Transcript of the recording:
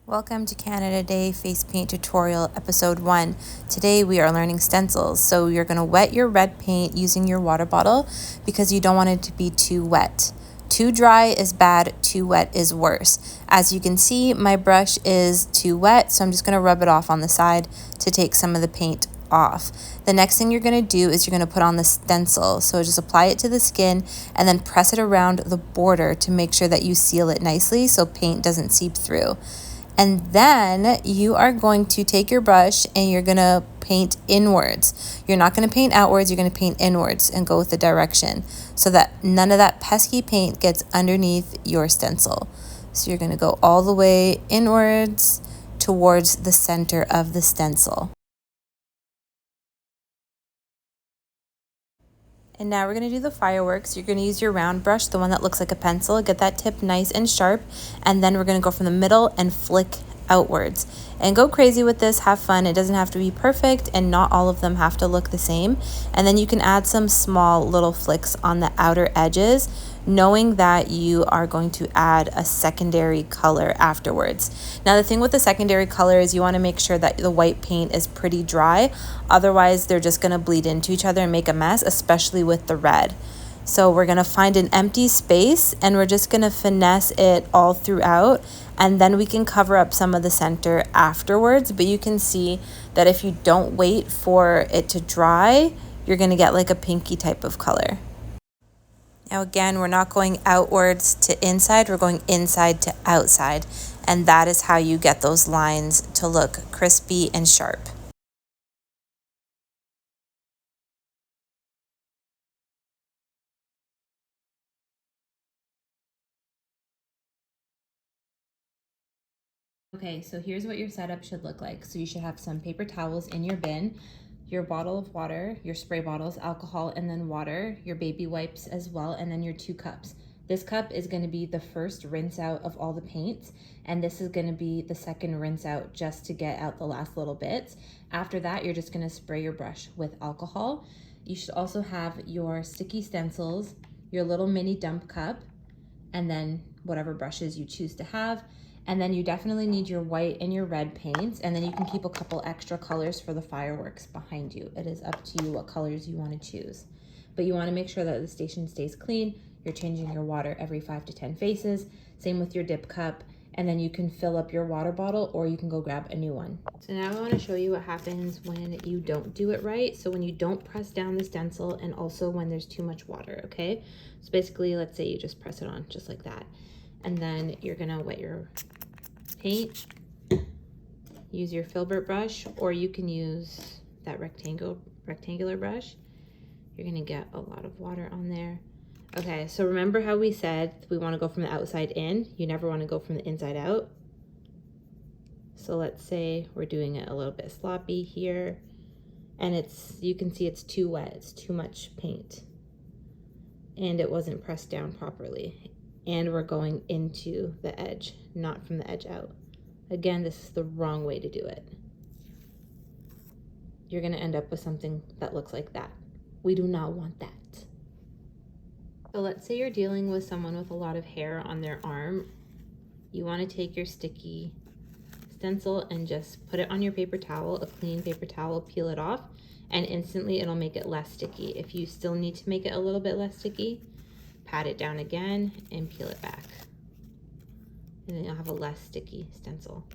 Welcome to Canada Day Face Paint Tutorial Episode 1. Today we are learning stencils. So you're going to wet your red paint using your water bottle because you don't want it to be too wet. Too dry is bad, too wet is worse. As you can see, my brush is too wet, so I'm just going to rub it off on the side to take some of the paint off. The next thing you're going to do is you're going to put on the stencil. So just apply it to the skin and then press it around the border to make sure that you seal it nicely so paint doesn't seep through. And then you are going to take your brush and you're going to paint inwards. You're not going to paint outwards, you're going to paint inwards and go with the direction so that none of that pesky paint gets underneath your stencil. So you're going to go all the way inwards towards the center of the stencil. And now we're going to do the fireworks. You're going to use your round brush, the one that looks like a pencil. Get that tip nice and sharp. And then we're going to go from the middle and flick outwards. And go crazy with this. Have fun. It doesn't have to be perfect, and not all of them have to look the same. And then you can add some small little flicks on the outer edges, knowing that you are going to add a secondary color afterwards. Now the thing with the secondary color is you want to make sure that the white paint is pretty dry, otherwise they're just going to bleed into each other and make a mess, especially with the red. So we're going to find an empty space and we're just going to finesse it all throughout, and then we can cover up some of the center afterwards. But you can see that if you don't wait for it to dry, you're going to get like a pinky type of color. Now again, we're not going outwards to inside, we're going inside to outside. And that is how you get those lines to look crispy and sharp. Okay, so here's what your setup should look like. So you should have some paper towels in your bin, your bottle of water, your spray bottles, alcohol, and then water, your baby wipes as well, and then your 2 cups. This cup is going to be the first rinse out of all the paints, and this is going to be the second rinse out just to get out the last little bits. After that, you're just going to spray your brush with alcohol. You should also have your sticky stencils, your little mini dump cup, and then whatever brushes you choose to have. And then you definitely need your white and your red paints, and then you can keep a couple extra colors for the fireworks behind you. It is up to you what colors you want to choose. But you want to make sure that the station stays clean. You're changing your water every 5 to 10 phases. Same with your dip cup. And then you can fill up your water bottle, or you can go grab a new one. So now I want to show you what happens when you don't do it right. So when you don't press down the stencil, and also when there's too much water, okay? So basically, let's say you just press it on just like that. And then you're gonna wet your paint, use your filbert brush, or you can use that rectangular brush. You're gonna get a lot of water on there. Okay, so remember how we said we want to go from the outside in? You never want to go from the inside out. So let's say we're doing it a little bit sloppy here, and you can see it's too wet, it's too much paint, and it wasn't pressed down properly. And we're going into the edge, not from the edge out. Again, this is the wrong way to do it. You're gonna end up with something that looks like that. We do not want that. So let's say you're dealing with someone with a lot of hair on their arm. You wanna take your sticky stencil and just put it on your paper towel, a clean paper towel, peel it off, and instantly it'll make it less sticky. If you still need to make it a little bit less sticky, pat it down again and peel it back. And then you'll have a less sticky stencil.